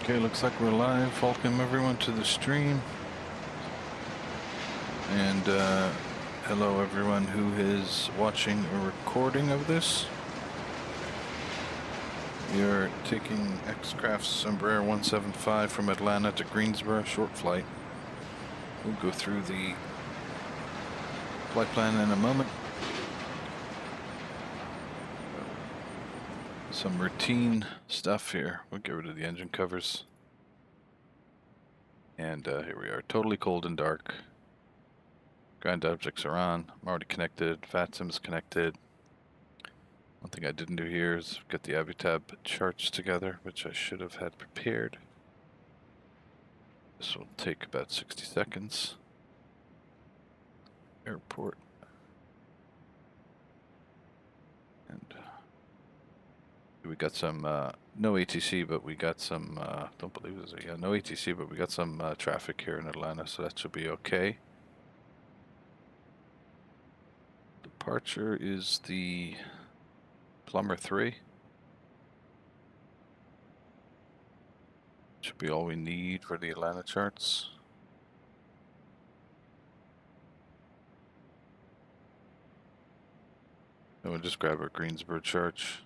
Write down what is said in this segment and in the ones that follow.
Okay, looks like we're live. Welcome everyone to the stream. And hello everyone who is watching a recording of this. We are taking X-Crafts E175 from Atlanta to Greensboro, short flight. We'll go through the flight plan in a moment. Some routine stuff here. We'll get rid of the engine covers. And here we are, totally cold and dark. Ground objects are on. I'm already connected. VATSIM is connected. One thing I didn't do here is get the AviTab charts together, which I should have had prepared. This will take about 60 seconds. Airport. And we got some, no ATC, but we got some, don't believe this, yeah, no ATC, but we got some traffic here in Atlanta, so that should be okay. Departure is the Plumber 3. Should be all we need for the Atlanta charts. And we'll just grab our Greensboro charts.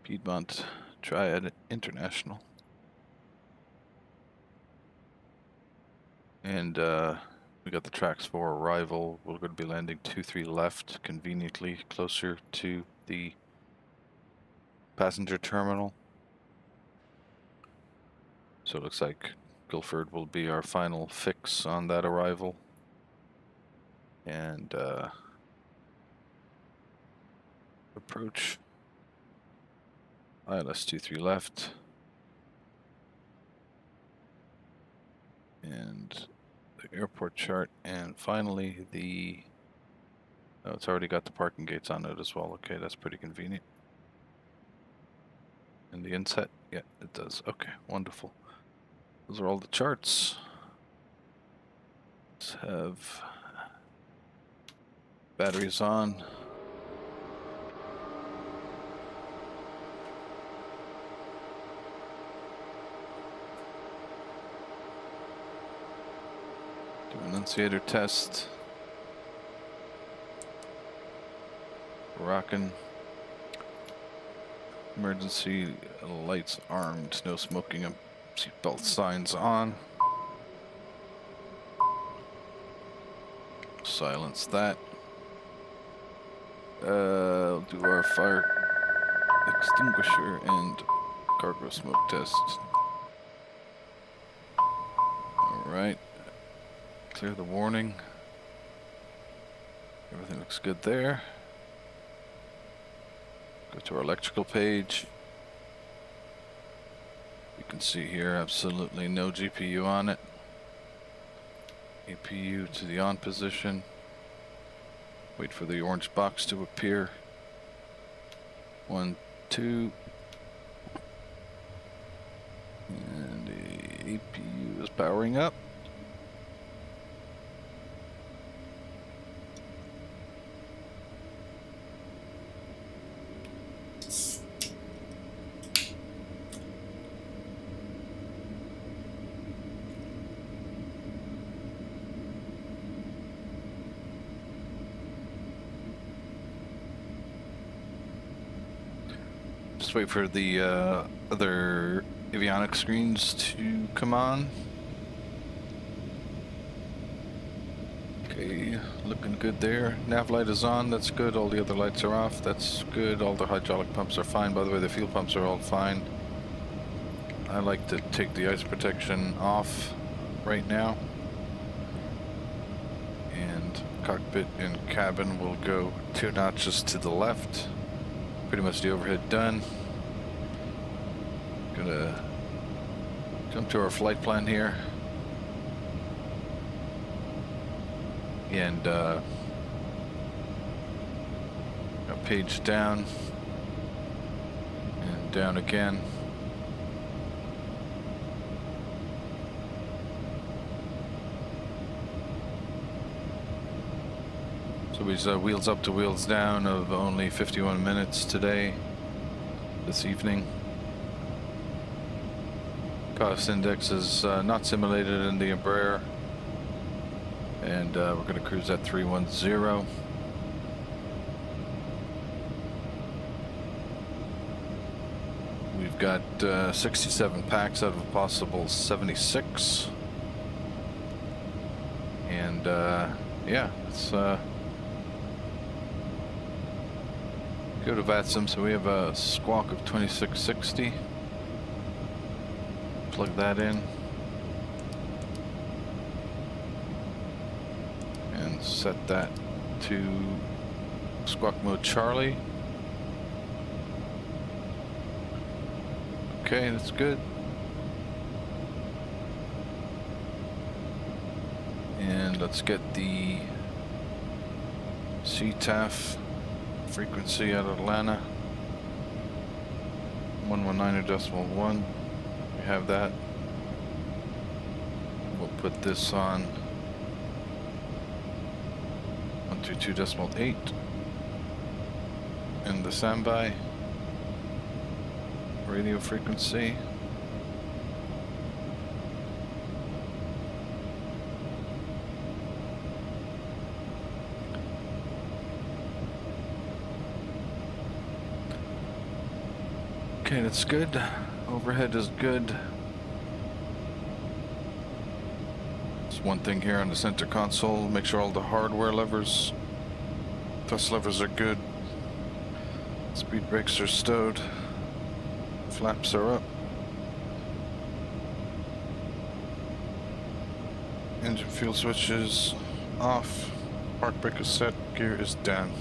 Piedmont Triad International. And we got the tracks for arrival. We're going to be landing 23 left, conveniently closer to the passenger terminal. So it looks like Guilford will be our final fix on that arrival. And approach. ILS 23 left. And the airport chart, and finally the, oh, it's already got the parking gates on it as well. Okay, that's pretty convenient. And the inset, yeah, it does. Okay, wonderful. Those are all the charts. Let's have batteries on. Do annunciator test. Rocking. Emergency lights armed. No smoking. Seatbelt signs on. Silence that. I'll do our fire extinguisher and cargo smoke test. Alright. Clear the warning. Everything looks good there. Go to our electrical page. You can see here absolutely no GPU on it. APU to the on position. Wait for the orange box to appear. 1, 2. And the APU is powering up. Just wait for the other avionics screens to come on. Okay, looking good there. Nav light is on, that's good. All the other lights are off, that's good. All the hydraulic pumps are fine. By the way, the fuel pumps are all fine. I like to take the ice protection off right now. And cockpit and cabin will go 2 notches to the left. Pretty much the overhead done. Gonna jump to our flight plan here. And a page down and down again. So we wheels up to wheels down of only 51 minutes today, this evening. Cost index is not simulated in the Embraer. And we're going to cruise at 310. We've got 67 packs out of a possible 76. And yeah, let's go to VATSIM. So we have a squawk of 2660. Plug that in. And set that to squawk mode Charlie. Okay, that's good. And let's get the CTAF frequency out of Atlanta. 119.1. We have that. We'll put this on 122.8. And the standby radio frequency. Okay, that's good. Overhead is good. Just one thing here on the center console. Make sure all the hardware levers, thrust levers are good. Speed brakes are stowed. Flaps are up. Engine fuel switch is off. Park brake is set. Gear is down.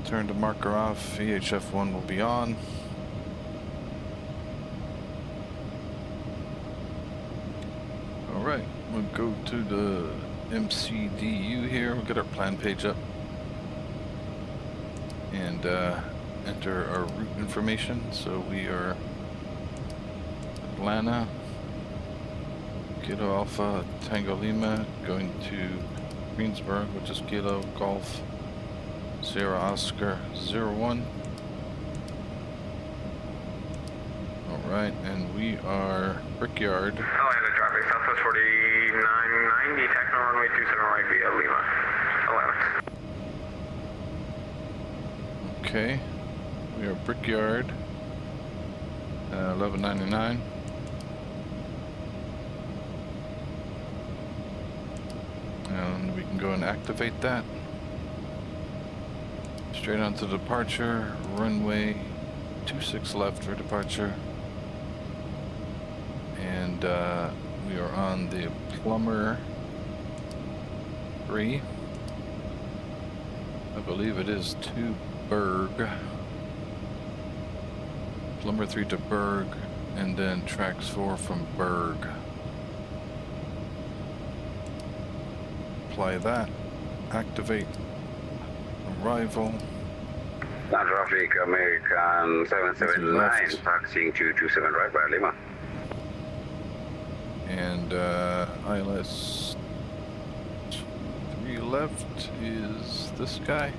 Turn the marker off. VHF1 will be on. Alright, we'll go to the MCDU here. We'll get our plan page up. And enter our route information. So we are Atlanta, Kilo Alpha, Tango Lima, going to Greensboro, which is Kilo Golf, Sierra Oscar 01. Alright, and we are Brickyard. Atlanta traffic, Southwest 4990, taxi runway 27 right via Lima, Atlanta. Okay. We are Brickyard, 1199. And we can go and activate that. Straight on to departure, runway 26 left for departure. And we are on the Plumber 3. I believe it is to Berg. Plumber 3 to Berg, and then tracks 4 from Berg. Apply that. Activate. Arrival. Traffic American 779, taxiing 227 right by Lima. And ILS 3 left is this guy.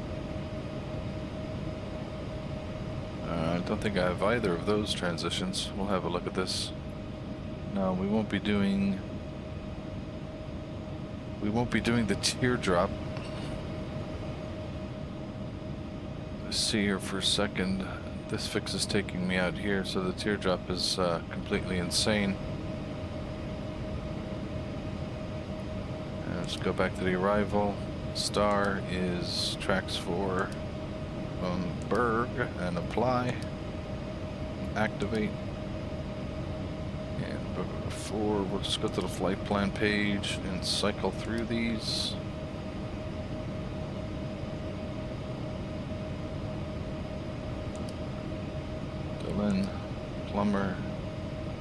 I don't think I have either of those transitions. We'll have a look at this. No, we won't be doing the teardrop. Let's see here for a second. This fix is taking me out here, so the teardrop is completely insane. And let's go back to the arrival. Star is tracks 4 on Berg, and apply. Activate. And before, we'll just go to the flight plan page and cycle through these. Dylan, Plumber,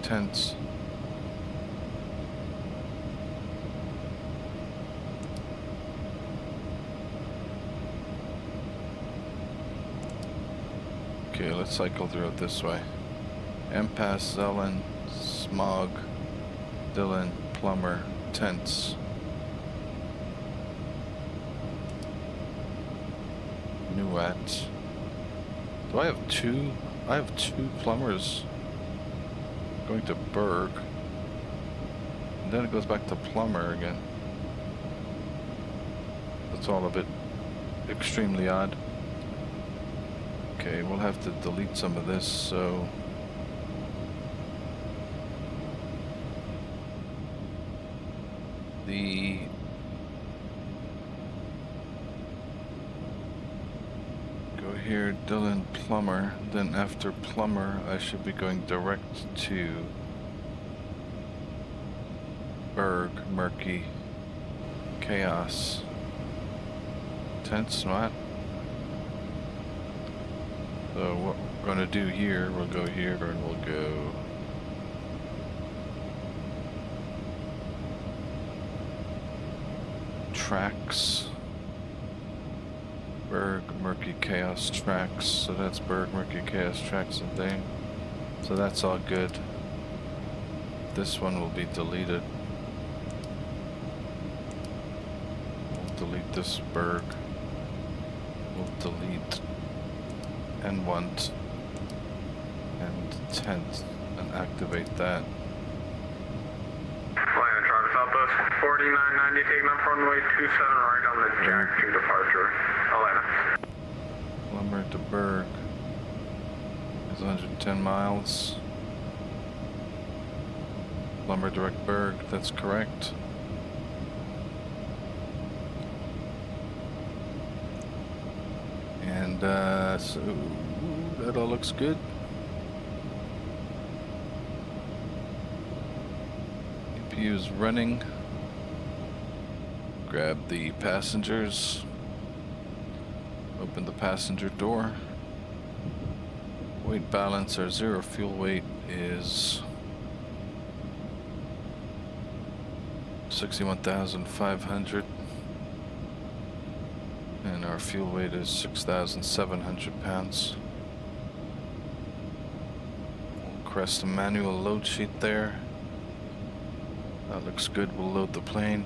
Tents. Okay, let's cycle through it this way. Impasse, Zelen, Smog, Dylan, Plumber, Tents. Nuat. Do I have two? I have 2 plumbers going to Berg. And then it goes back to Plummer again. That's all a bit extremely odd. Okay, we'll have to delete some of this, so the go here, Dillon, Plummer, then after Plummer I should be going direct to Berg, Murky, Chaos, Tense, not. So what we're going to do here, we'll go here and we'll go tracks, Berg, Murky, Chaos, tracks. So that's Berg, Murky, Chaos, tracks and thing. So that's all good. This one will be deleted. We'll delete this Berg. We'll delete N1 and 10th and activate that. Flying Travis Southwest 4990, taking up runway 27 right on the Jack 2 departure, Atlanta. Plummer to Berg is 110 miles. Plummer direct Berg, that's correct. And so that all looks good. CPU is running. Grab the passengers. Open the passenger door. Weight balance, our zero fuel weight is 61,500. And our fuel weight is 6,700 pounds. We'll crest the manual load sheet there. That looks good. We'll load the plane.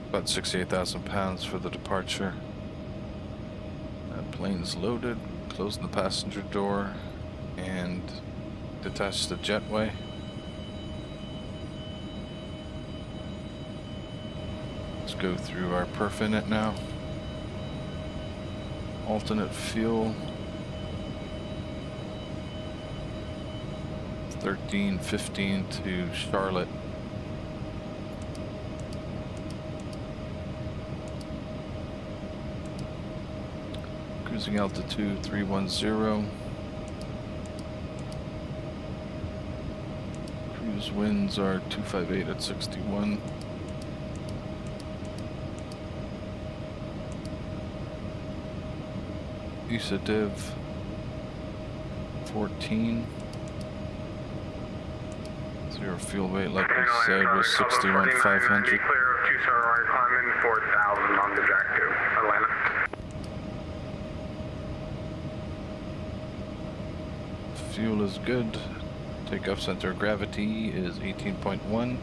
About 68,000 pounds for the departure. That plane's loaded. Closing the passenger door and detach the jetway. Let's go through our perf in it now. Alternate fuel 1315 to Charlotte. Cruising altitude 310. Cruise winds are 258 at 61. ISA div 14. Zero fuel weight, like we said, was 61,500. Clear of 27 right, climbing 4,000 on the Jack 2, Atlanta. Fuel is good. Takeoff center of gravity is 18.1.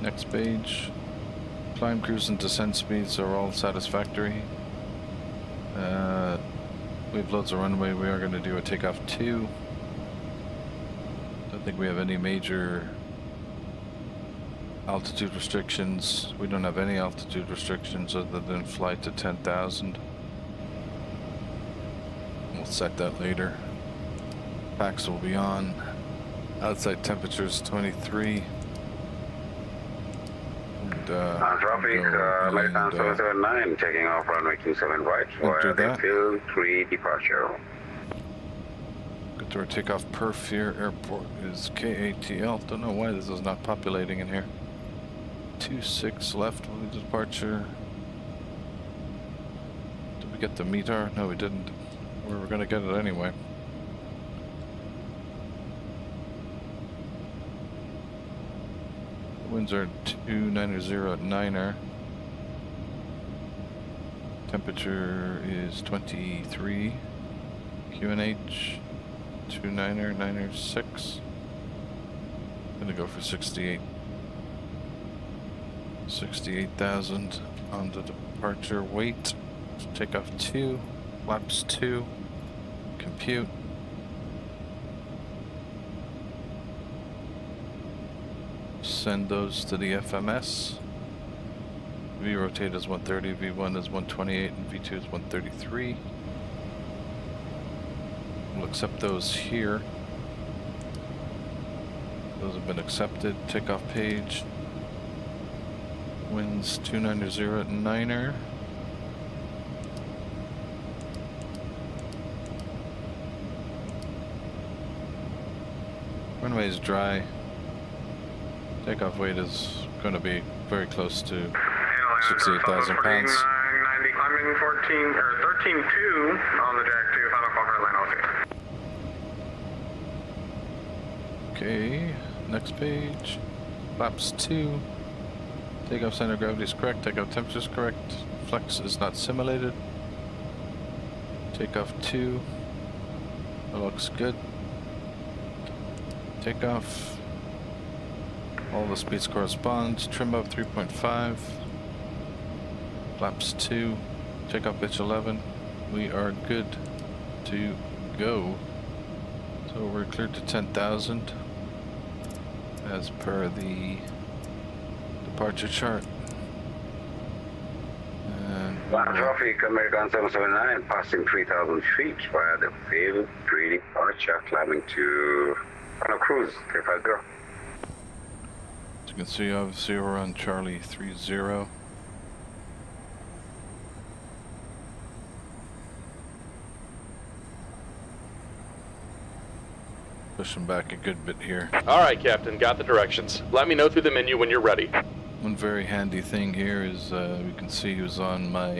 Next page. Climb, cruise, and descent speeds are all satisfactory. We have loads of runway. We are going to do a takeoff 2. Don't think we have any major altitude restrictions. We don't have any altitude restrictions other than flight to 10,000. We'll set that later. Packs will be on. Outside temperature is 23. Traffic, left hand 779, taking off runway 27 right for the field 3 departure. Good to our takeoff perf here. Airport is KATL. Don't know why this is not populating in here. 26 left with the departure. Did we get the METAR? No, we didn't. We were going to get it anyway. Winds are 290 at 9er. Temperature is 23. QNH 29er, 9er 6. Gonna go for 68. 68,000 on the departure weight. Takeoff 2. Flaps 2. Compute. Send those to the FMS. V rotate is 130, V1 is 128, and V2 is 133. We'll accept those here. Those have been accepted. Takeoff page. Winds 290 at 9er. Runway is dry. Takeoff weight is going to be very close to 68,000 pounds. 90 climbing 14 or 13.2 on the jack 2 final call for line LC. Okay, next page. Flaps 2. Takeoff center of gravity is correct. Takeoff temperature is correct. Flex is not simulated. Takeoff 2. That looks good. Takeoff. All the speeds correspond. Trim up 3.5. Flaps 2. Takeoff pitch 11. We are good to go. So we're cleared to 10,000 as per the departure chart. And traffic American 779 passing 3,000 feet via the field pre-departure climbing to final cruise 350. As you can see, obviously we're on Charlie 30. Pushing back a good bit here. Alright, Captain, got the directions. Let me know through the menu when you're ready. One very handy thing here is we can see who's on my,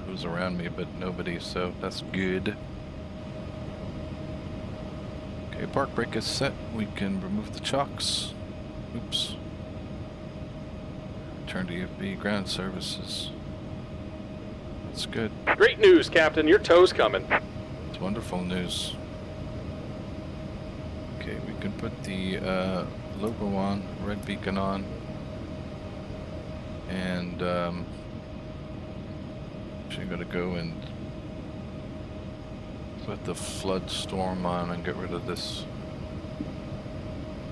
who's around me, but nobody, so that's good. Okay, park brake is set. We can remove the chocks. Oops. Turn to UFB ground services. That's good. Great news, Captain. Your tow's coming. It's wonderful news. Okay, we can put the logo on, red beacon on, and actually going to go and put the flood storm on and get rid of this.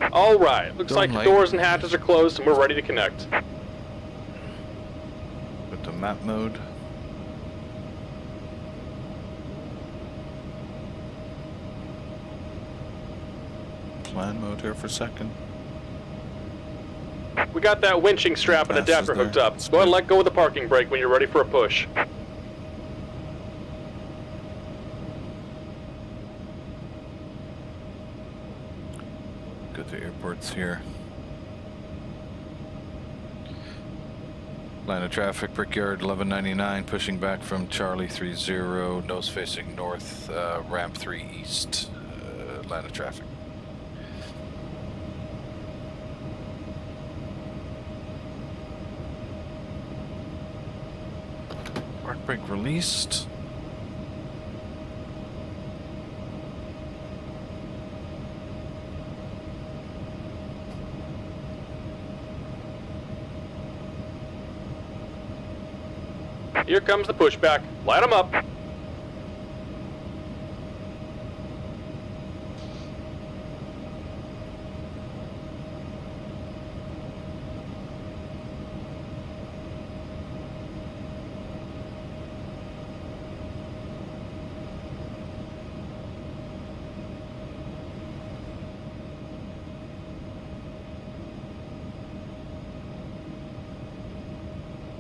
Alright, looks like the doors and hatches are closed and we're ready to connect. Put the map mode. Plan mode here for a second. We got that winching strap and adapter hooked up. Go ahead and let go of the parking brake when you're ready for a push. Go to airports here. Line of traffic, Brickyard 1199, pushing back from Charlie 30, nose facing north, ramp 3 east, line of traffic. Park brake released. Here comes the pushback. Light them up.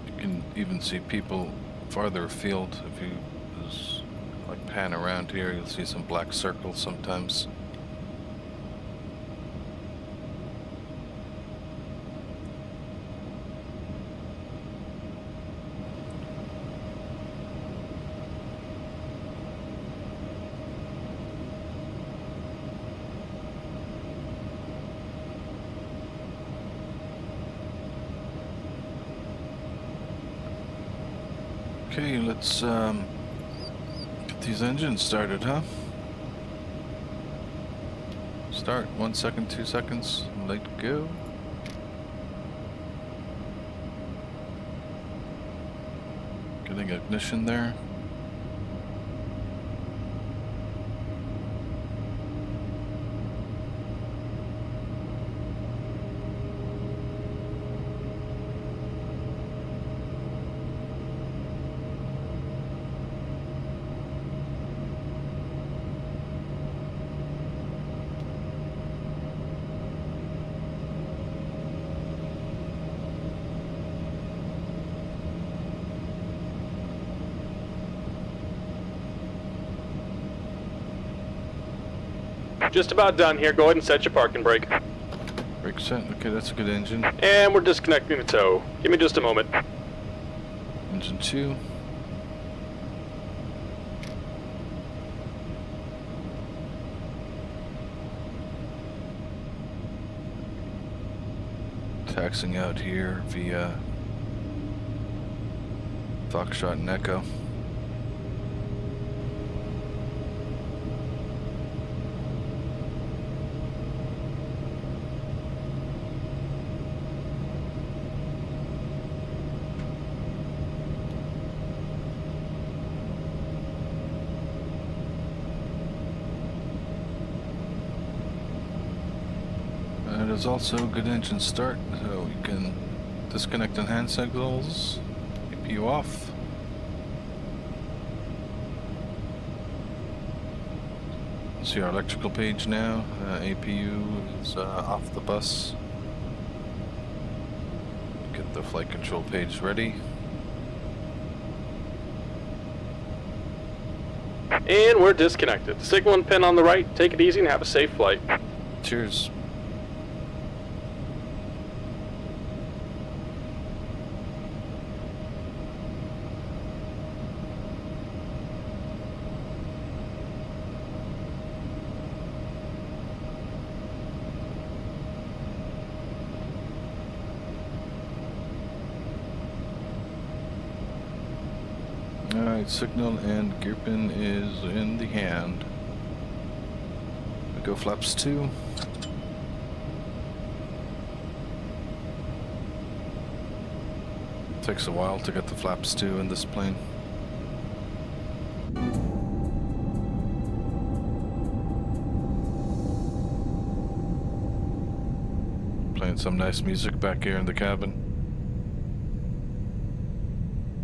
You can even see people farther afield. If you just like pan around here, you'll see some black circles sometimes. Okay, let's get these engines started, huh? Start, 1 second, 2 seconds, let go. Getting ignition there. Just about done here. Go ahead and set your parking brake. Brake set. Okay, that's a good engine. And we're disconnecting the tow. Give me just a moment. Engine 2. Taxing out here via Foxtrot and Echo. It is also a good engine start, so you can disconnect on hand signals, APU off. See our electrical page now. APU is off the bus. Get the flight control page ready. And we're disconnected. Signal and pin on the right. Take it easy and have a safe flight. Cheers. Alright, signal and gear pin is in the hand. We go flaps 2. Takes a while to get the flaps 2 in this plane. Playing some nice music back here in the cabin.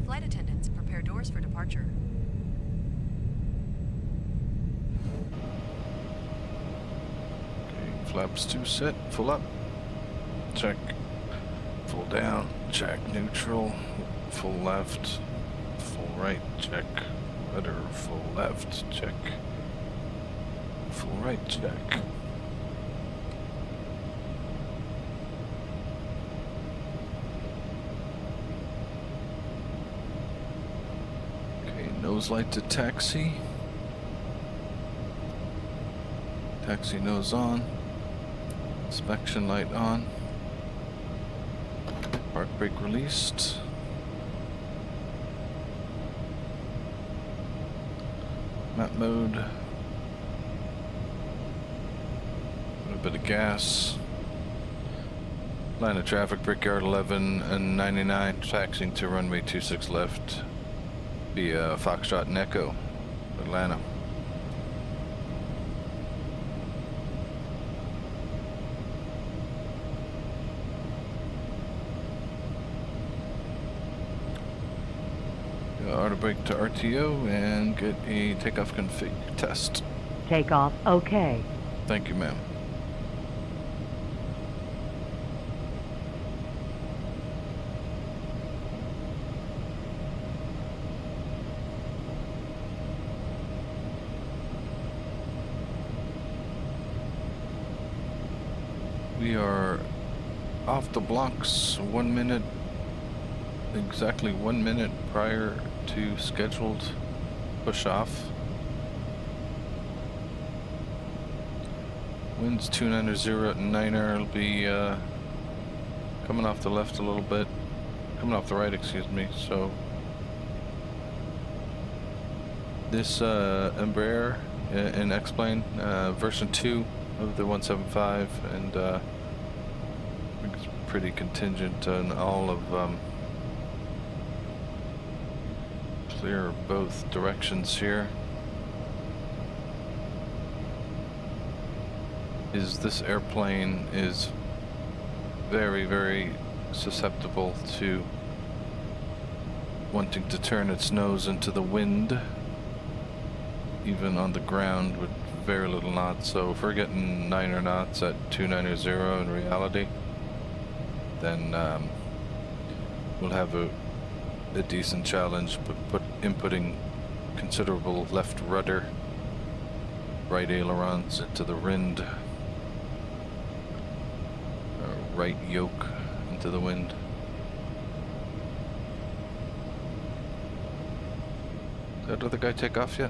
Flight attendants, prepare doors for departure. Okay, flaps 2 set, full up. Check. Full down, check. Neutral, full left, full right, check. Rudder, full left, check. Full right, check. Okay, nose light to taxi. Taxi nose on. Inspection light on. Park brake released. Map mode. A little bit of gas. Line of traffic, Brickyard 11 and 99, taxiing to runway 26 left via Foxtrot and Echo, Atlanta. Auto brake to RTO and get a takeoff config test. Takeoff, okay. Thank you, ma'am. We are off the blocks 1 minute, exactly 1 minute prior to scheduled push off. Winds 290 at 9er. It'll be coming off the left a little bit, coming off the right, excuse me. So this Embraer in X-Plane version 2 of the 175, and I think it's pretty contingent on all of clear both directions here. This airplane is very, very susceptible to wanting to turn its nose into the wind, even on the ground with very little knots. So if we're getting 9 knots at 290 in reality, then we'll have a decent challenge, but inputting considerable left rudder right ailerons into the wind. Right yoke into the wind. Did that other guy take off yet?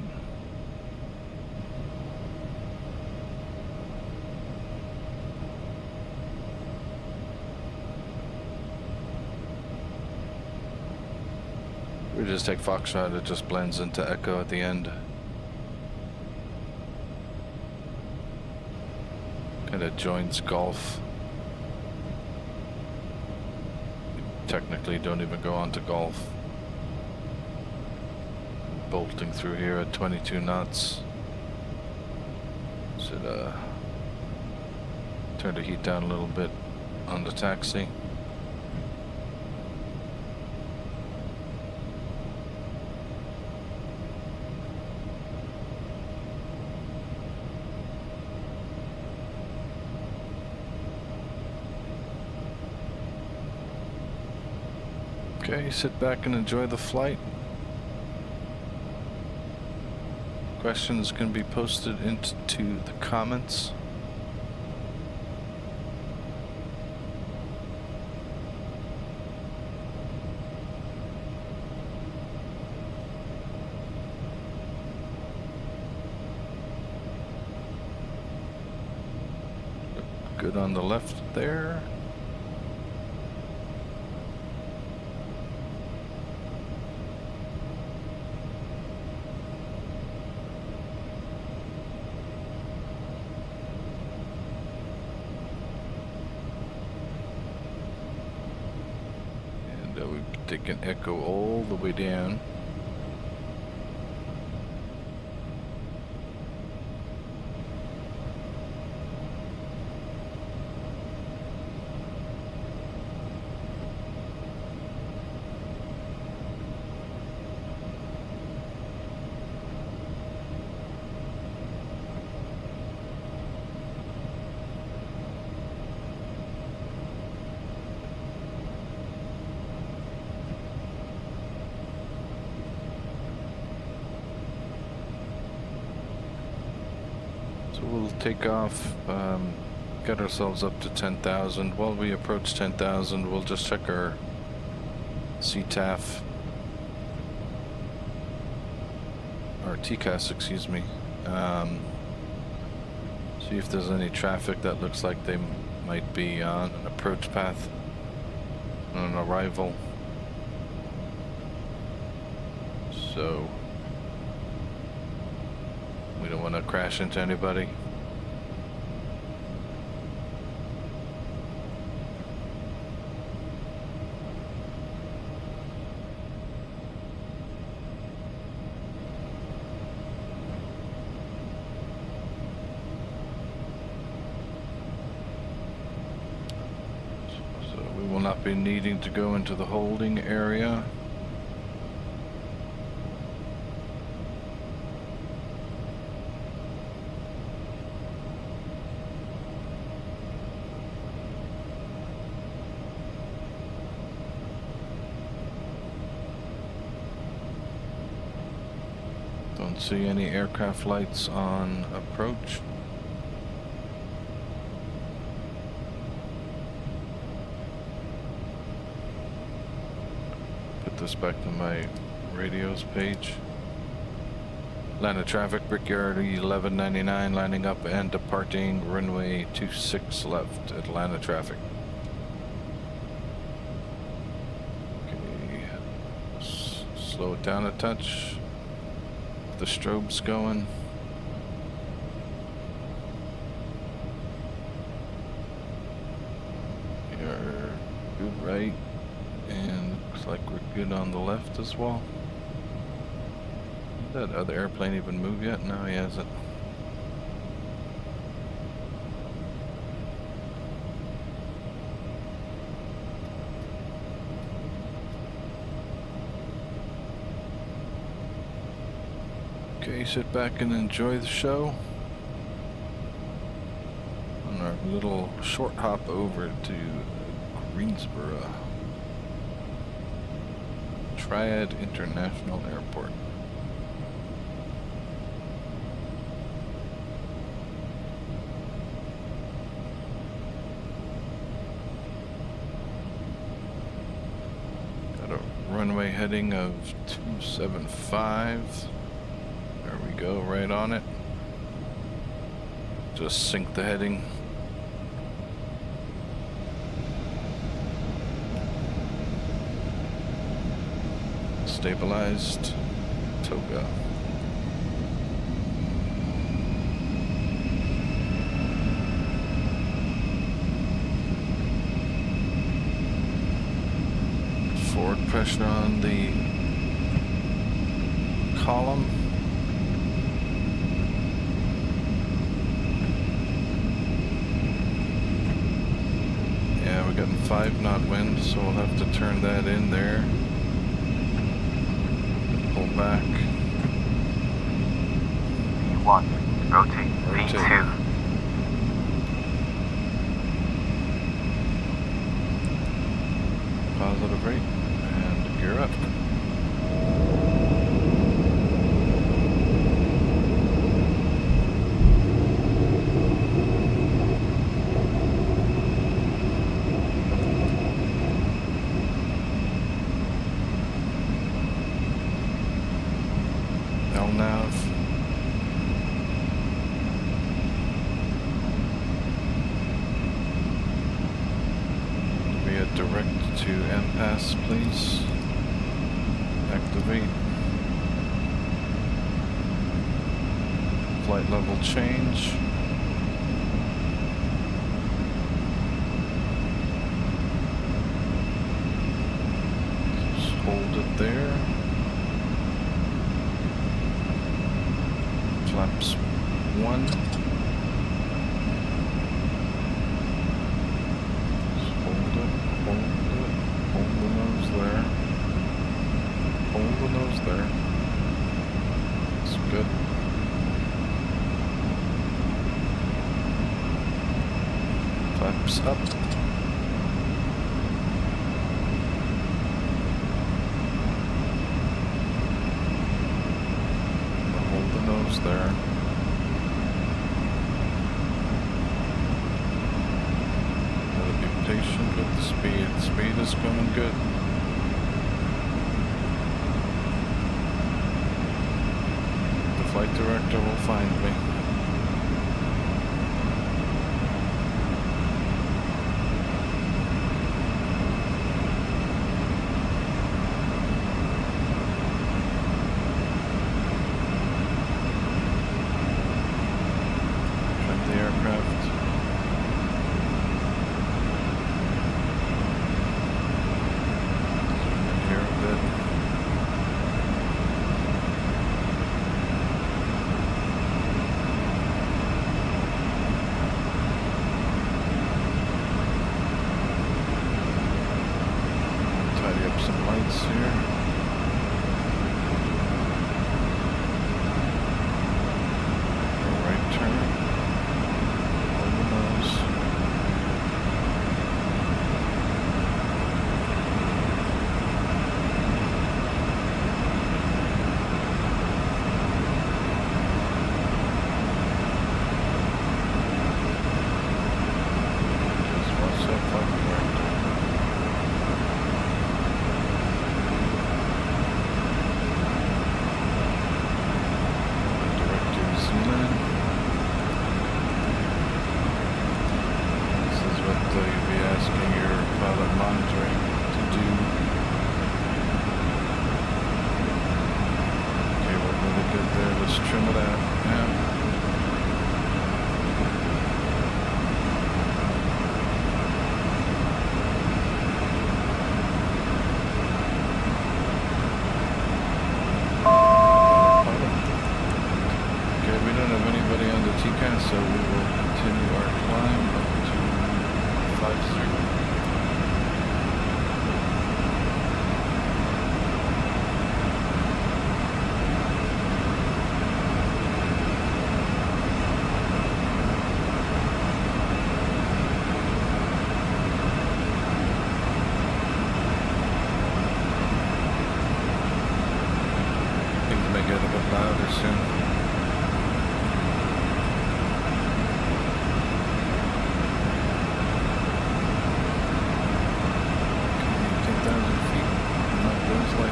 We just take Foxtrot, it just blends into Echo at the end. Kind of joins Golf. Technically don't even go on to Golf. Bolting through here at 22 knots. Should turn the heat down a little bit on the taxi. Okay, sit back and enjoy the flight. Questions can be posted into the comments. Good on the left there. Take an Echo all the way down. So we'll take off, get ourselves up to 10,000. While we approach 10,000, we'll just check our CTAF, or TCAS, excuse me. See if there's any traffic that looks like they might be on an approach path on an arrival. So we don't want to crash into anybody. So we will not be needing to go into the holding area. Don't see any aircraft lights on approach. Put this back to my radios page. Atlanta traffic, Brickyard 1199 lining up and departing runway 26 left, Atlanta traffic. Okay, slow it down a touch. The strobe's going. You're good right, and looks like we're good on the left as well. Did that other airplane even move yet? No, he hasn't. Okay, sit back and enjoy the show. On our little short hop over to Greensboro. Triad International Airport. runway heading of 275. There we go, right on it. Just sync the heading. Stabilized. Toga. Forward pressure on the column. Yeah, we're getting 5 knot wind, so we'll have to turn that in there. Pull back. V1, rotate. V2. Positive rate, and gear up. LNAV. Via direct to MPass, please. Activate. Flight level change. Just hold it there. Flaps 1. Just hold it, hold the nose there. Hold the nose there. That's good. Flaps up. Hold the nose there. Gotta be patient with the speed. Speed is coming good. The flight director will find me.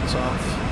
seatbelts off.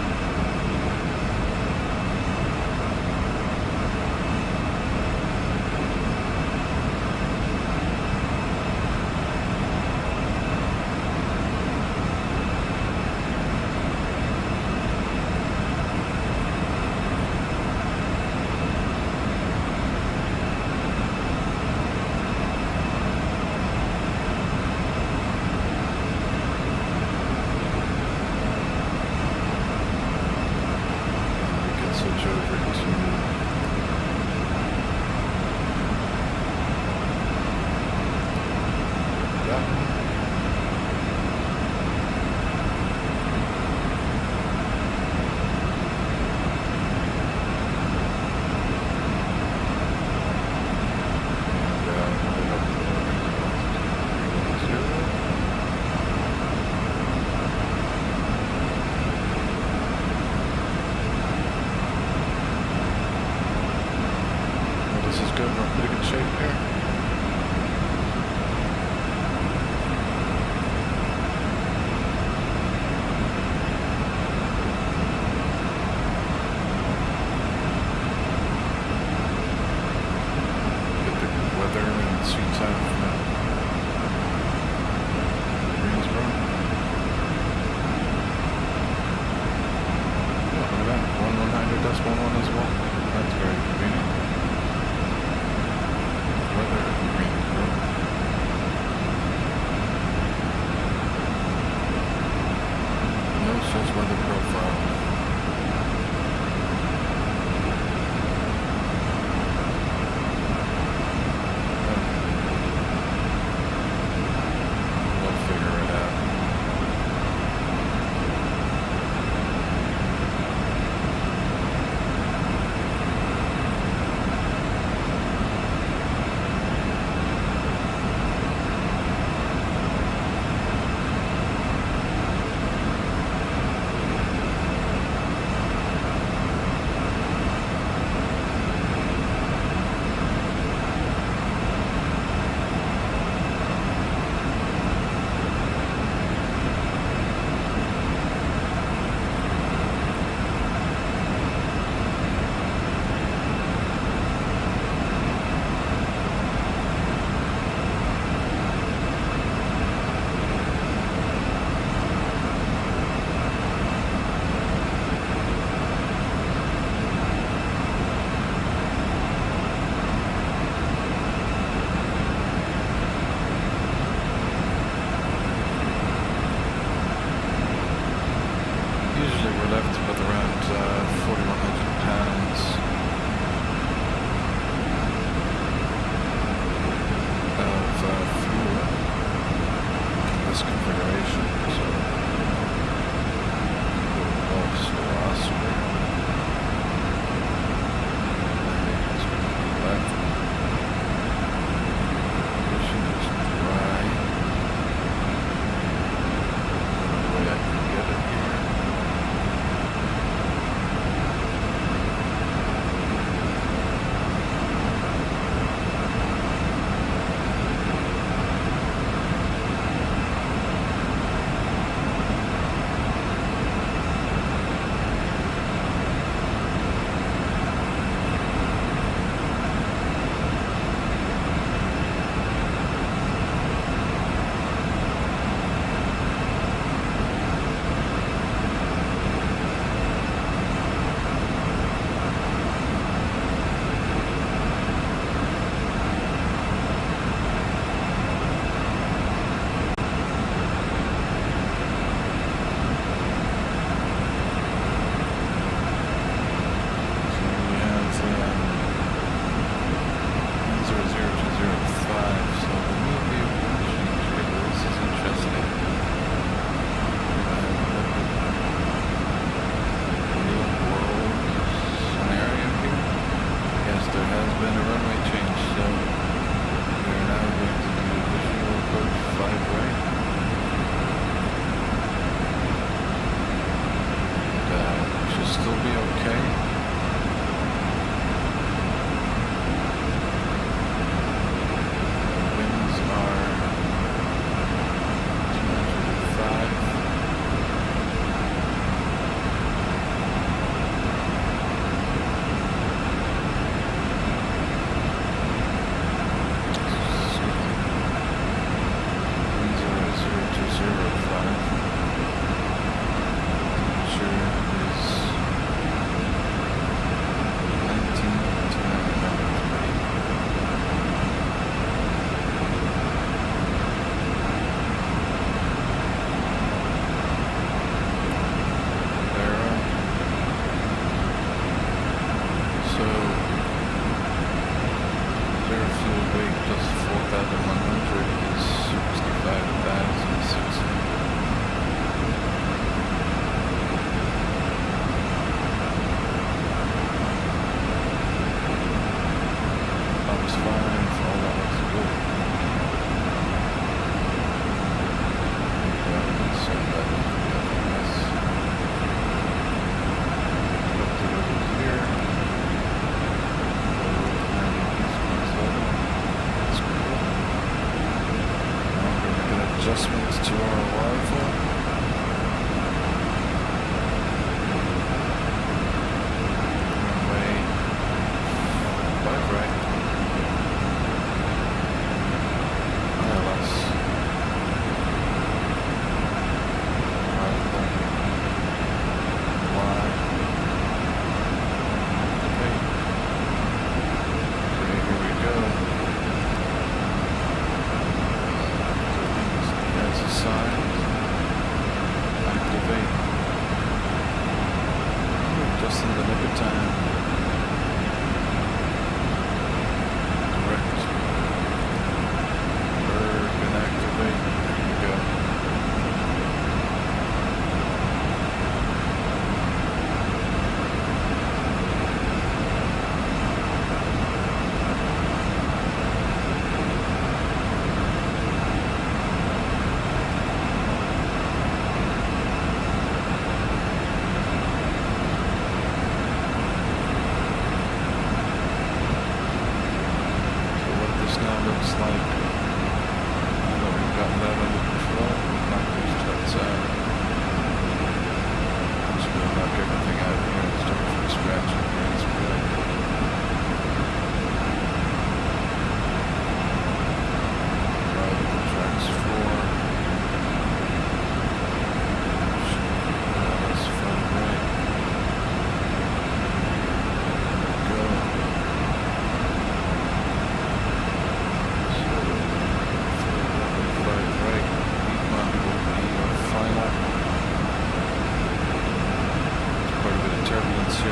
here.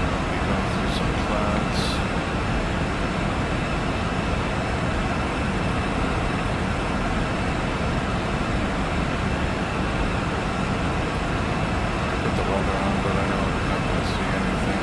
I'll be going through some clouds. Put the weather on, but I know I'm not going to see anything.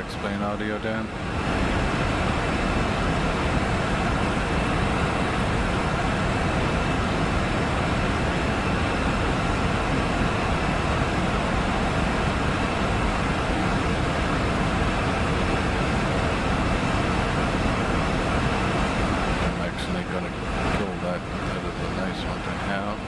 X-Plane audio down. I'm actually gonna kill that. That is a nice one to have.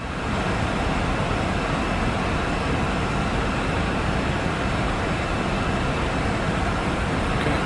Okay.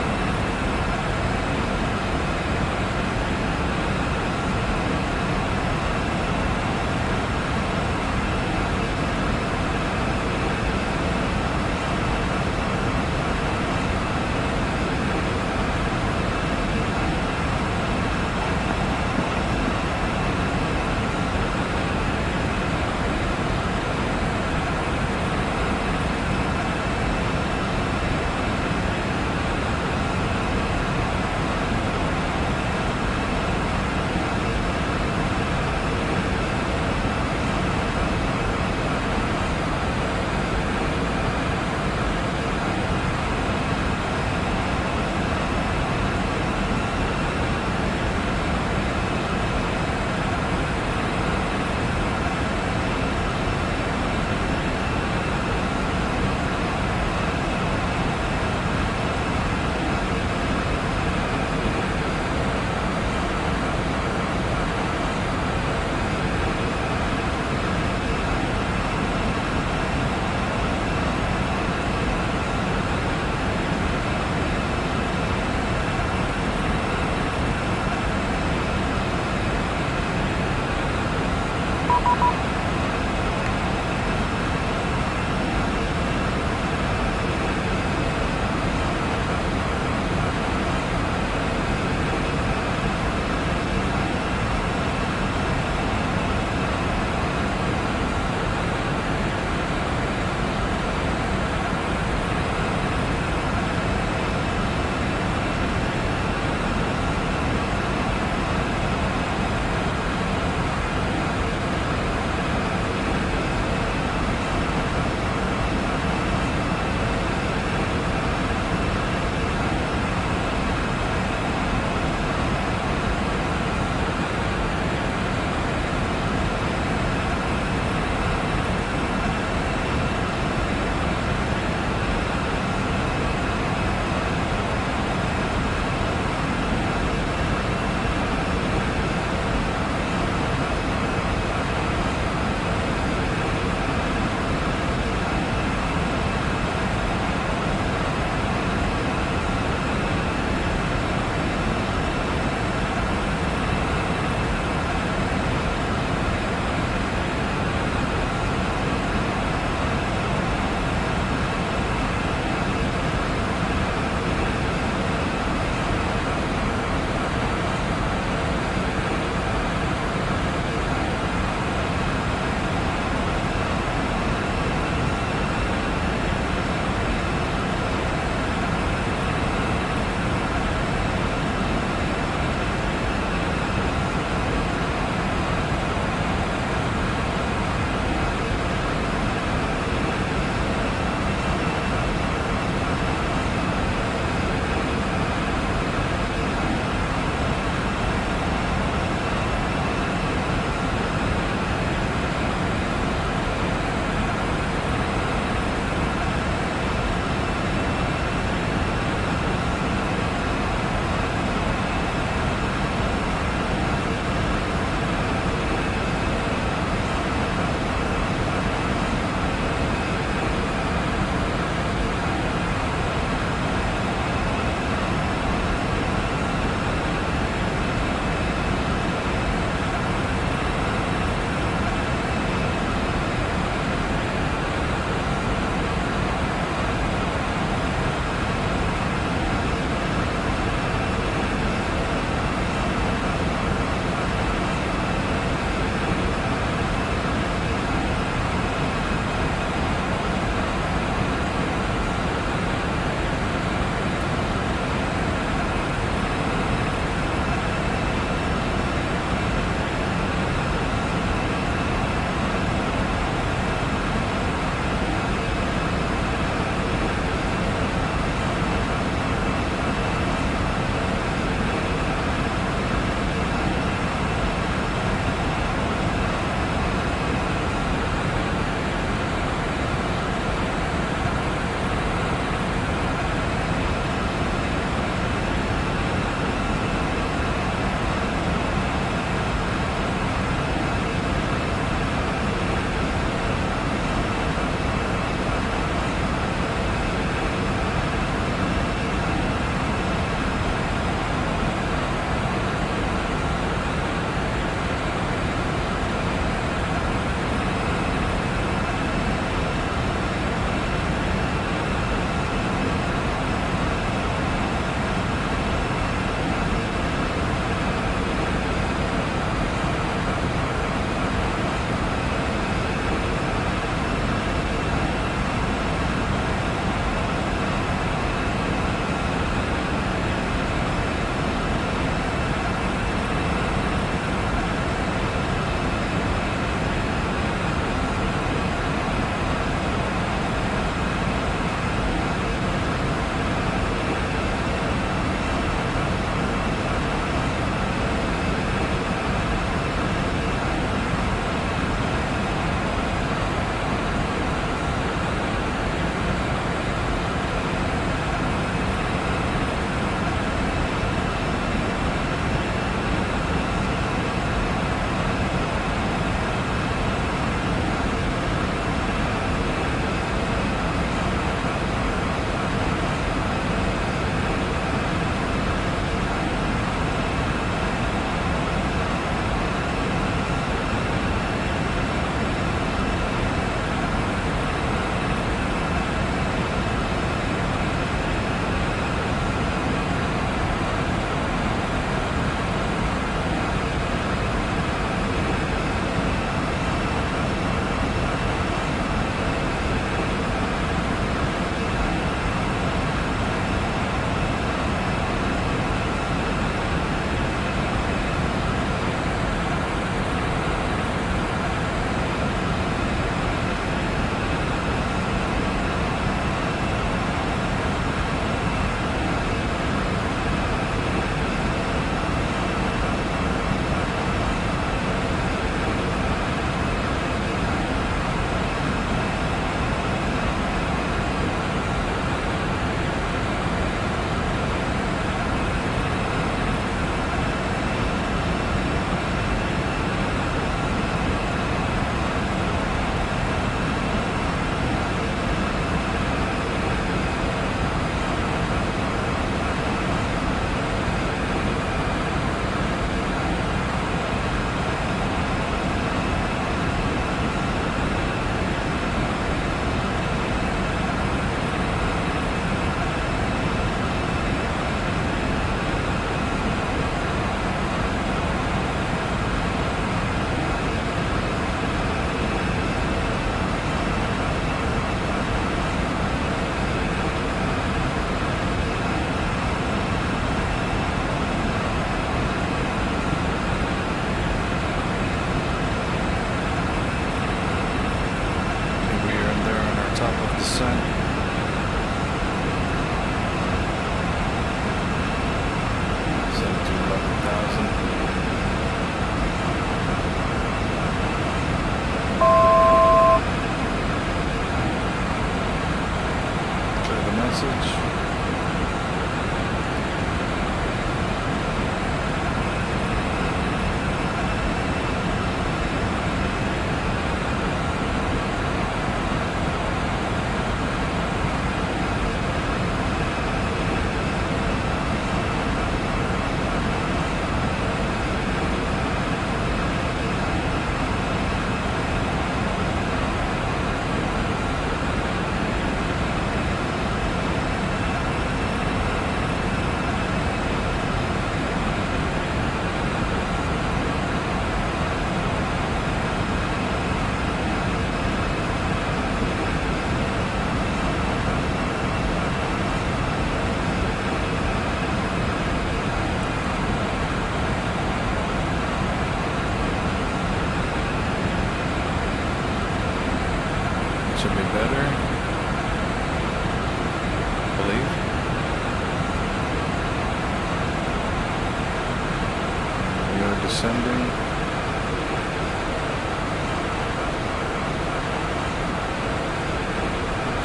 descending.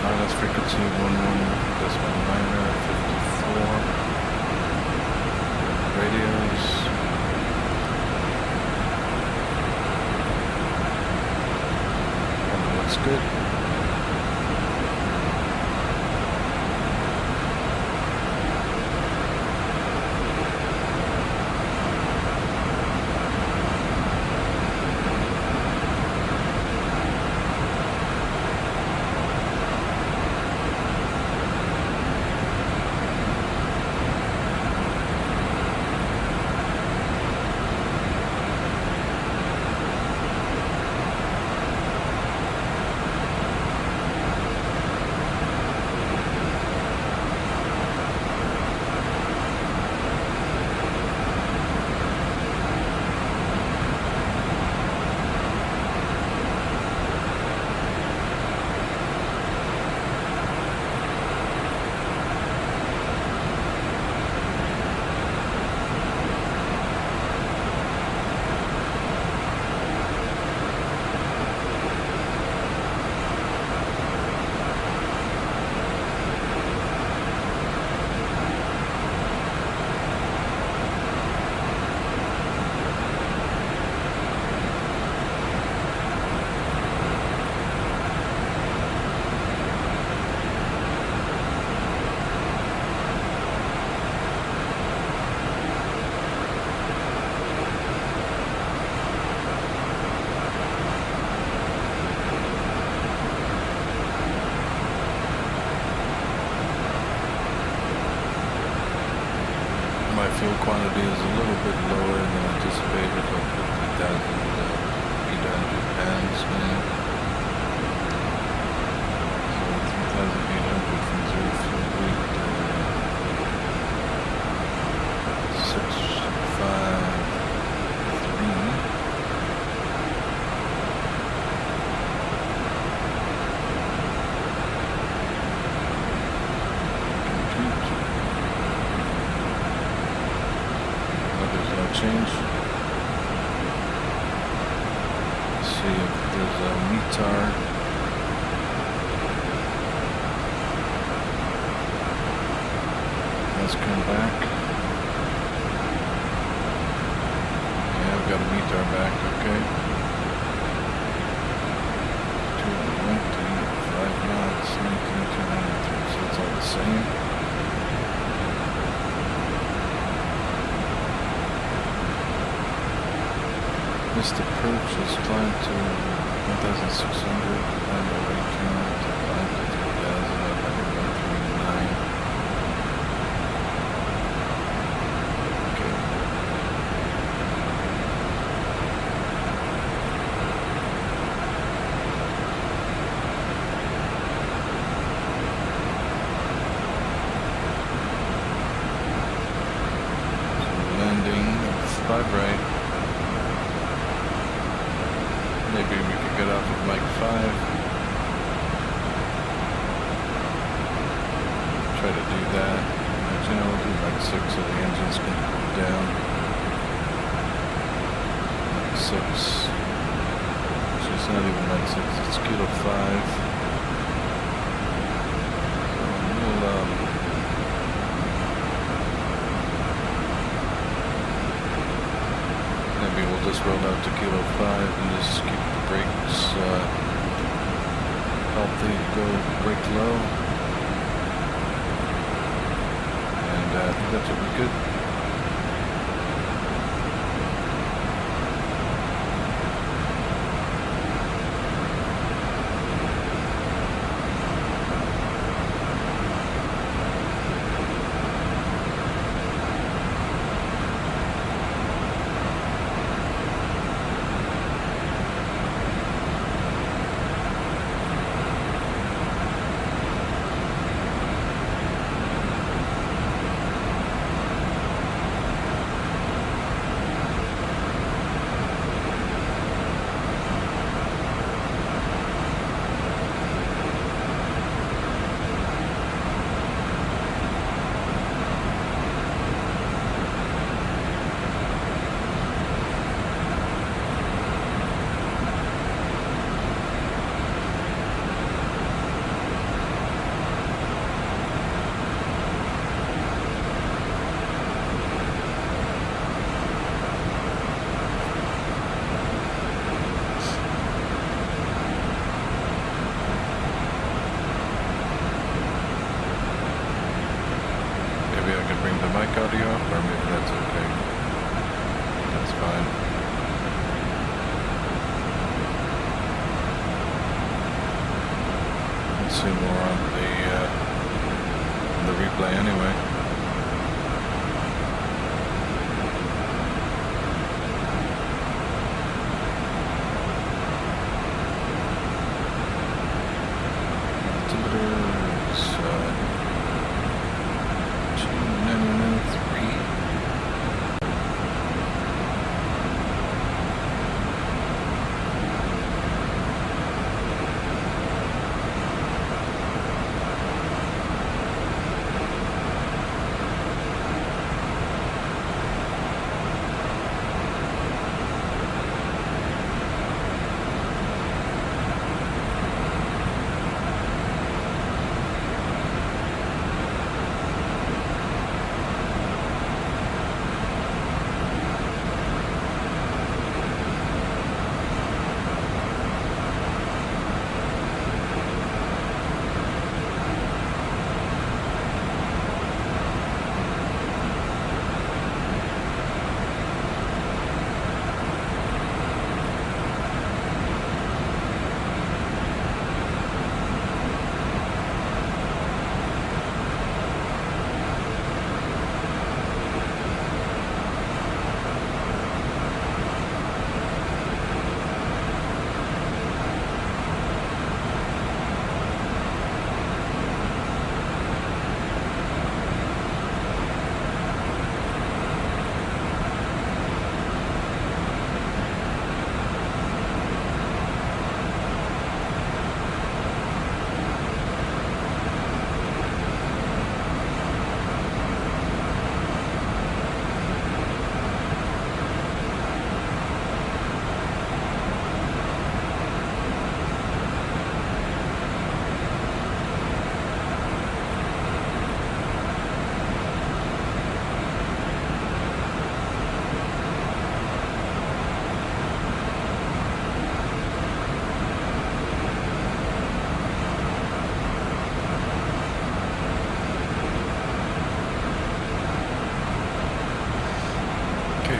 Pilot's frequency 11.9, 54. Radios. Looks good. Fuel quantity is a little bit lower than anticipated, like 50,800 pounds now. So 3,800 from 0 fuel weight to 653. Change. Let's see if there's a METAR. Let's come back. Yeah, I've got a METAR back, okay. 225 knots, 19,293, so it's all the same. Missed approach is climbed to 1,600, and the weight count to 5,139. Okay. So landing 5 right. Maybe we could get off at Mike 5. Try to do that. But, you know, we'll do Mike 6 so the engine's going to cool down. Mike 6. Actually, it's not even Mike 6, it's Kilo 5. So we'll, maybe we'll just roll out to Kilo 5 and just keep the brakes healthy, go brake low. And I think that should be good. audio, or maybe that's okay. That's fine. Let's see more on the replay anyway.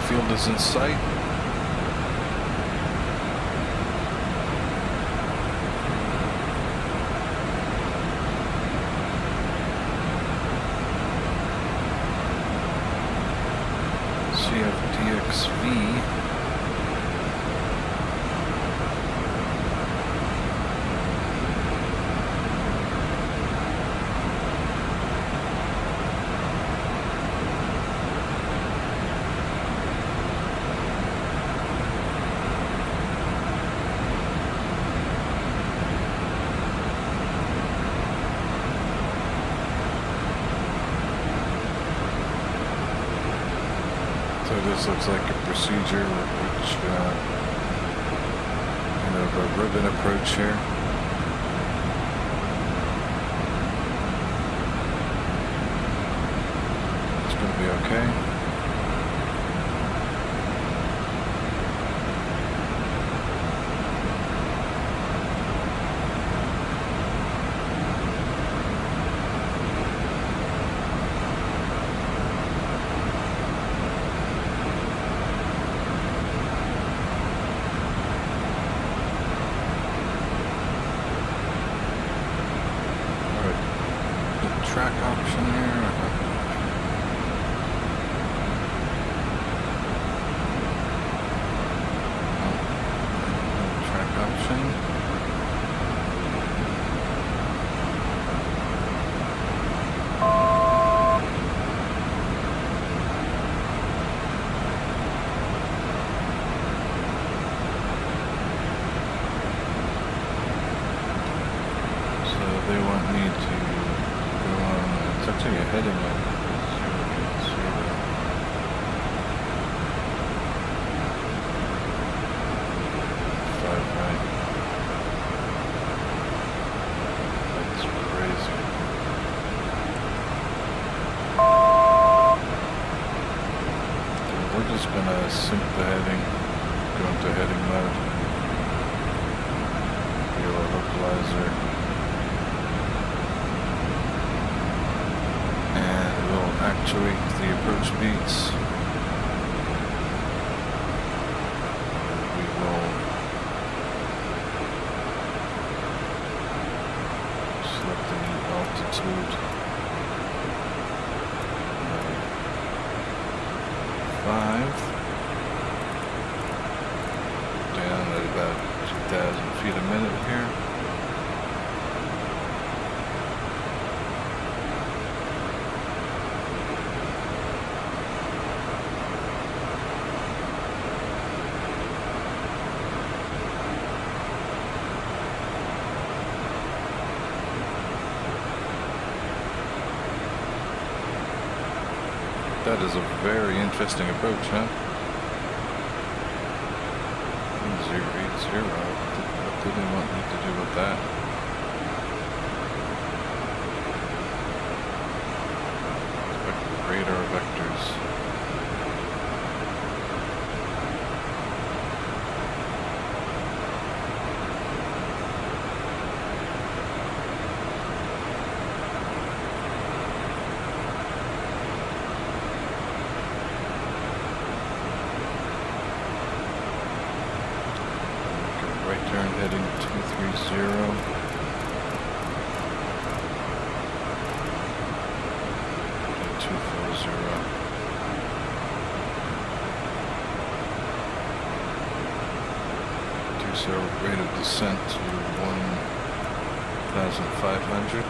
Field is in sight. CFDXV. This looks like a procedure which kind of a ribbon approach here. It's going to be okay. Track option here. Track option. So they want me to it's actually a heading of 5 right. That's crazy. We're just gonna sync the heading, go into heading mode. Feel a localizer. And we'll activate fluctuate the approach speeds. We will select the new altitude. 5. Down at about 2,000 feet a minute here. That is a very interesting approach, huh? 080. What do they want me to do with that? Radar vectors. Right turn heading 230. 240. Rate of descent to 1,500.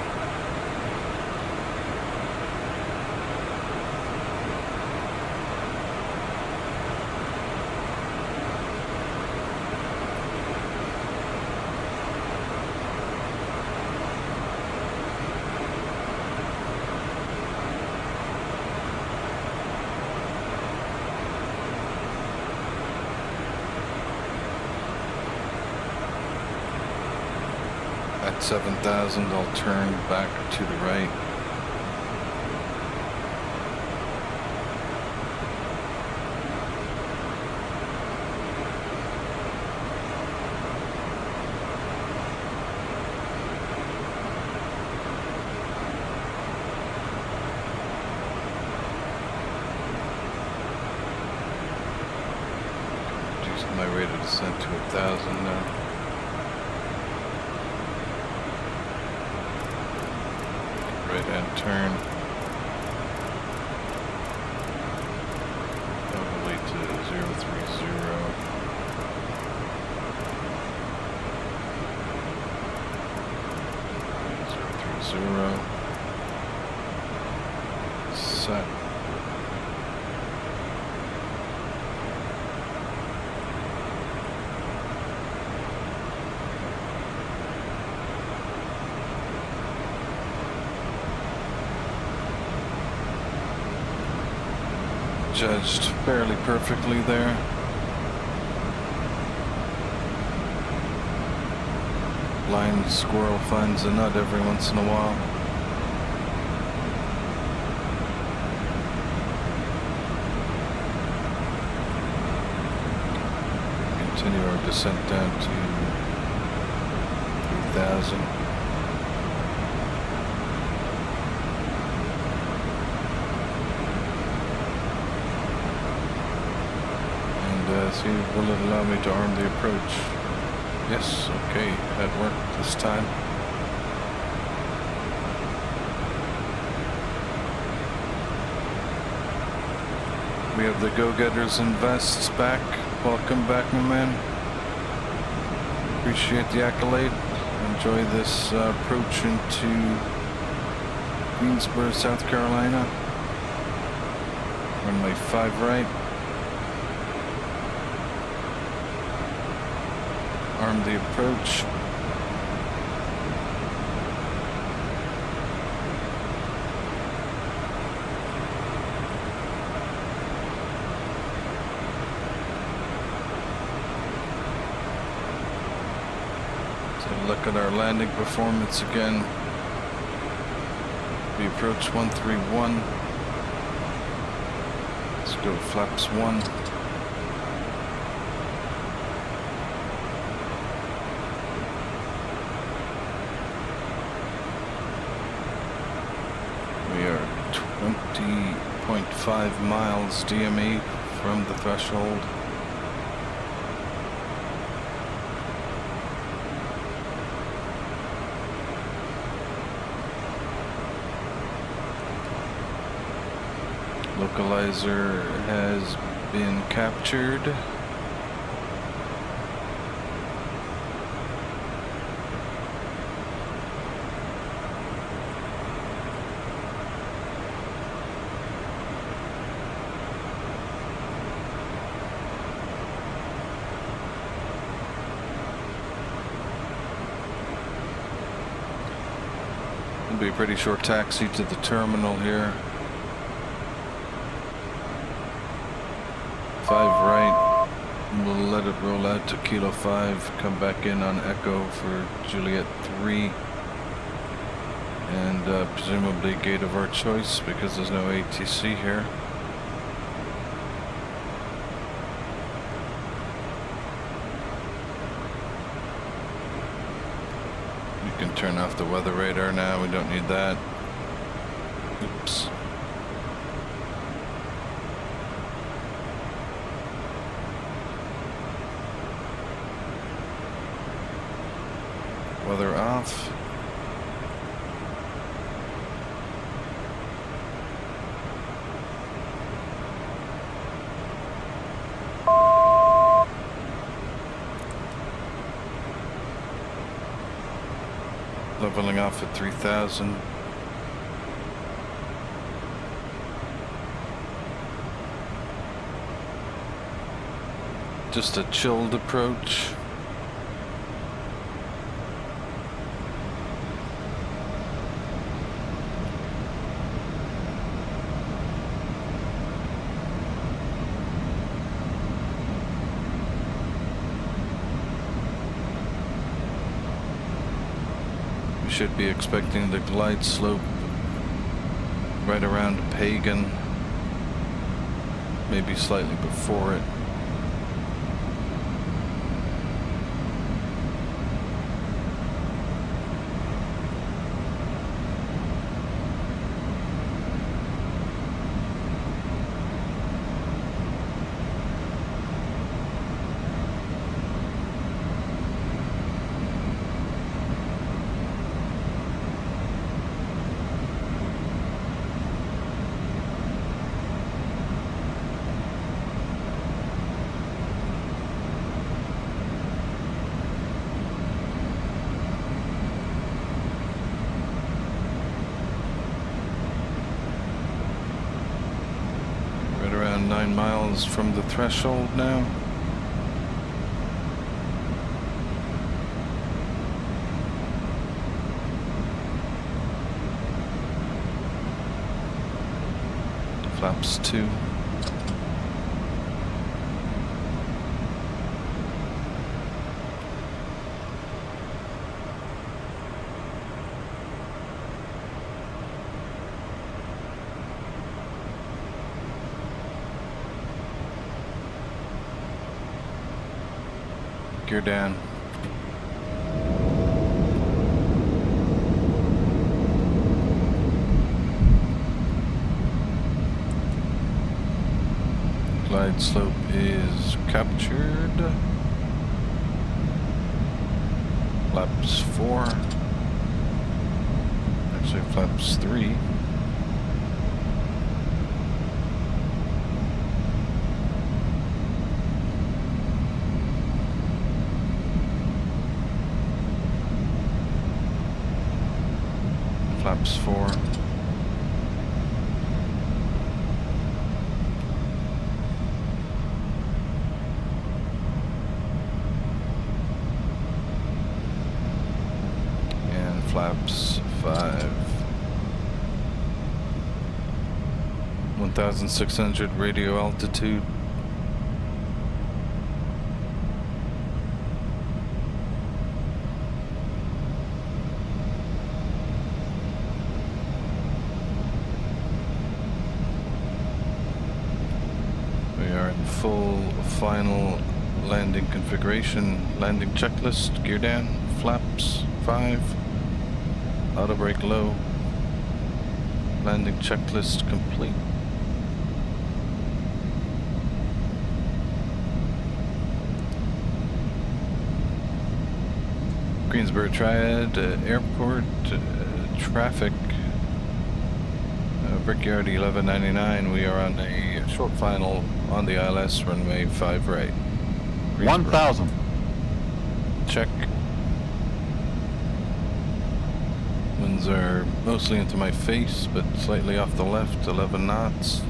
At 7,000, I'll turn back to the right. Reduced my rate of descent to 1,000 now. Right-hand turn, probably to 030. 030. Set. Judged fairly perfectly there. Blind squirrel finds a nut every once in a while. Continue our descent down to 3,000. See, will it allow me to arm the approach? Yes, okay, that worked this time. We have the go-getters and vests back. Welcome back, my man. Appreciate the accolade. Enjoy this approach into Greensboro, South Carolina. Runway 5 right. Arm the approach. So look at our landing performance again. We approach 131. Let's go flaps 1. We are 20 3.5 miles DME from the threshold. Localizer has been captured. It'll be a pretty short taxi to the terminal here. 5 right, we'll let it roll out to Kilo 5, come back in on Echo for Juliet 3, and presumably gate of our choice because there's no ATC here. We can turn off the weather radar now, we don't need that. Oops. Weather off. Leveling off at 3,000. Just a chilled approach. Should be expecting the glide slope right around Pagan, maybe slightly before it. Around 9 miles from the threshold now. Flaps 2. Gear down. Glide slope is captured. Flaps 4. Actually, flaps 3. Flaps 4. And flaps 5. 1,600 radio altitude. Full final landing configuration, landing checklist, gear down, flaps 5, auto brake low, landing checklist complete. Greensboro Triad, airport, traffic, Brickyard 1199. We are on a short final on the ILS, runway 5 right. 1,000. Check. Winds are mostly into my face, but slightly off the left, 11 knots.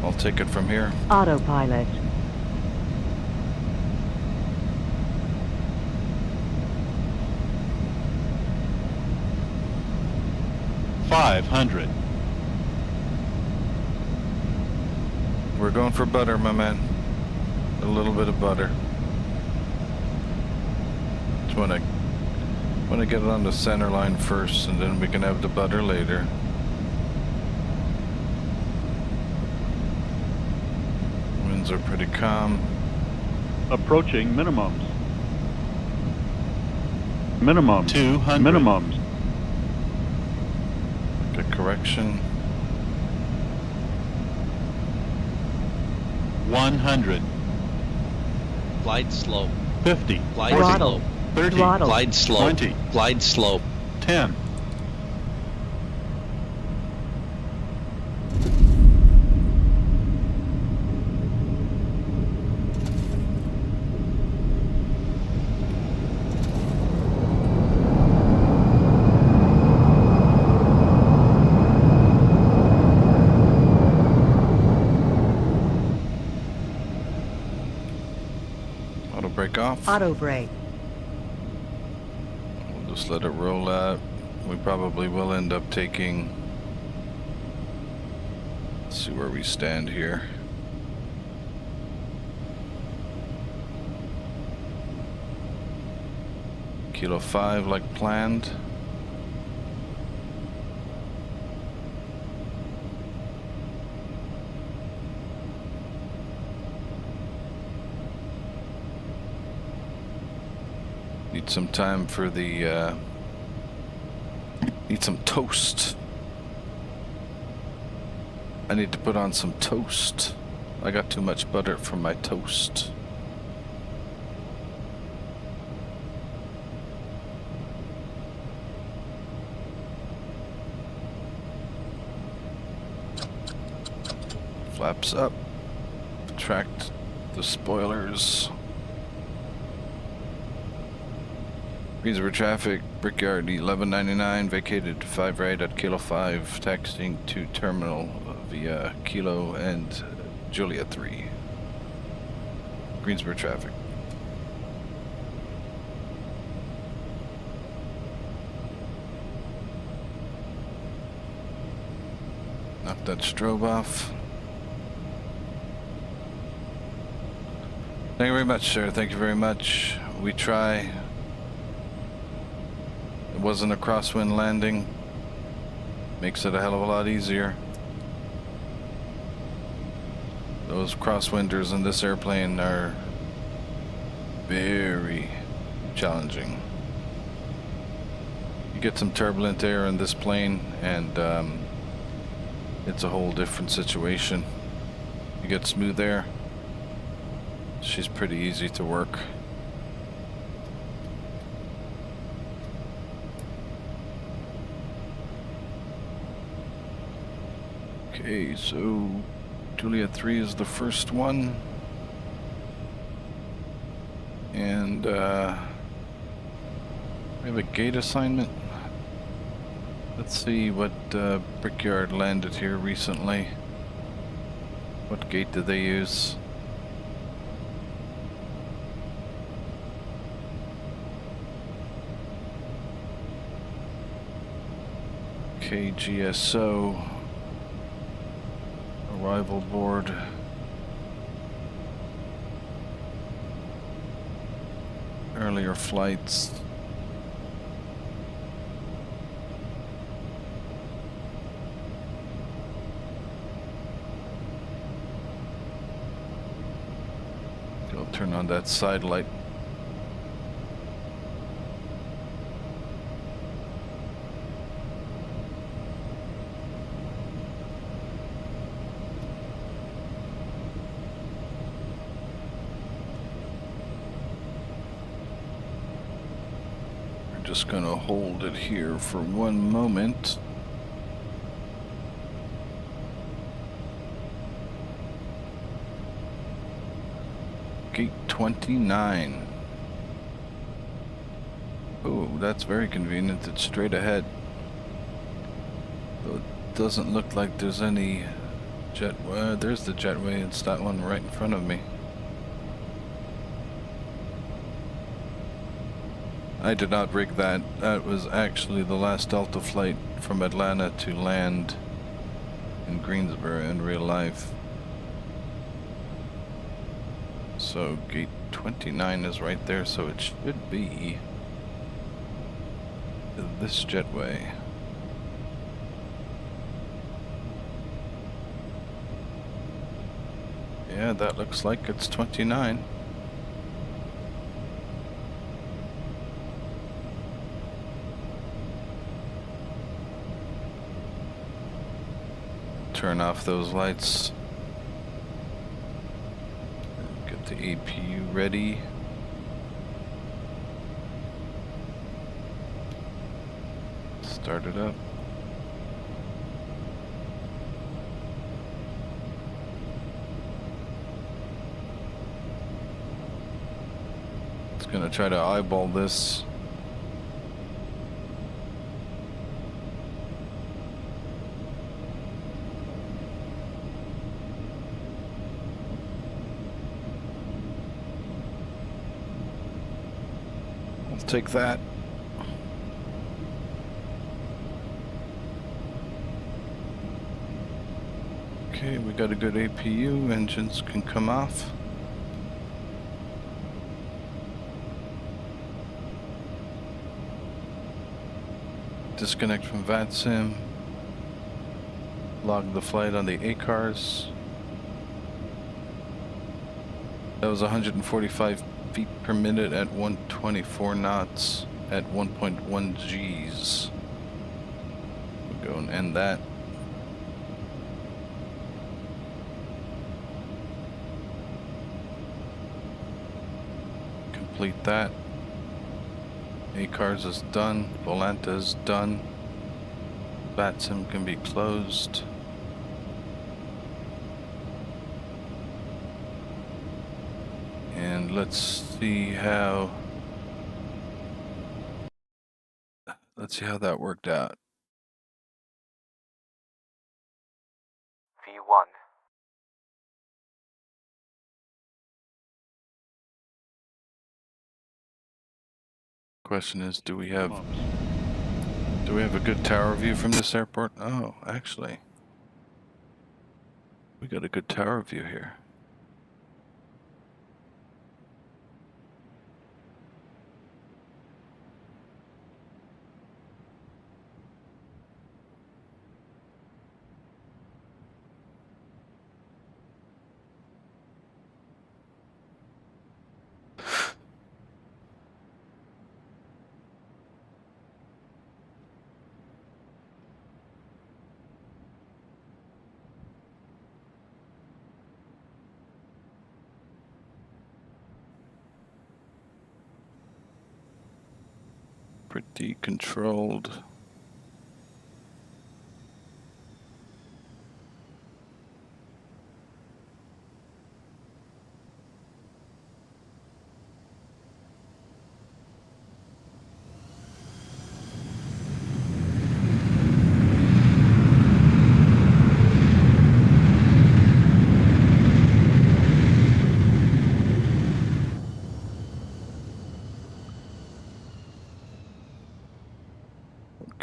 I'll take it from here. Autopilot. $500. We're going for butter, my man. A little bit of butter. Just want to get it on the center line first, and then we can have the butter later. Winds are pretty calm. Approaching minimums. Minimum. 200. Minimums. Good correction. 100. Glide slope. 50. Glide 40, slope. 30. Throttle. Glide slope. 20. Glide slope. 10. Auto brake off. Auto brake. We'll just let it roll out. We probably will end up taking. Let's see where we stand here. Kilo 5 like planned. Need some time for the, need some toast. I need to put on some toast. I got too much butter from my toast. Flaps up. Retract the spoilers. Greensboro traffic, Brickyard 1199, vacated 5 right at Kilo 5, taxiing to terminal via Kilo and Julia 3. Greensboro traffic. Knock that strobe off. Thank you very much, sir. Thank you very much. We try. It wasn't a crosswind landing. Makes it a hell of a lot easier. Those crosswinders in this airplane are very challenging. You get some turbulent air in this plane and it's a whole different situation. You get smooth air. She's pretty easy to work. Okay, so Juliet 3 is the first one. And we have a gate assignment. Let's see what Brickyard landed here recently. What gate did they use? KGSO. Arrival board. Earlier flights. Turn on that side light. We're just gonna hold it here for one moment. Gate 29. Oh, that's very convenient. It's straight ahead. Though it doesn't look like there's any jet. There's the jetway. It's that one right in front of me. I did not rig that. That was actually the last Delta flight from Atlanta to land in Greensboro in real life. So gate 29 is right there, so it should be this jetway. Yeah, that looks like it's 29. Turn off those lights. Get the APU ready. Start it up. It's gonna try to eyeball this. I'll take that. Okay, we got a good APU. Engines can come off. Disconnect from VATSIM. Log the flight on the ACARS. That was 145 feet per minute at 124 knots at 1.1 Gs. We'll go and end that. Complete that. ACARS is done. Volanta is done. VATSIM can be closed. And let's see how that worked out. V1. Question is, do we have a good tower view from this airport? Oh, actually, we got a good tower view here. Pretty controlled.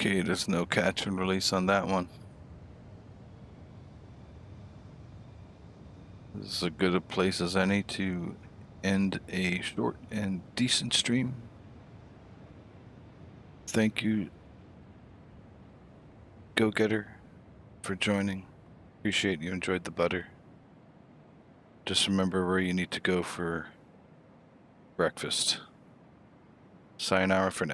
Okay, there's no catch and release on that one. This is as good a place as any to end a short and decent stream. Thank you, Go Getter, for joining. Appreciate you enjoyed the butter. Just remember where you need to go for breakfast. Sayonara for now.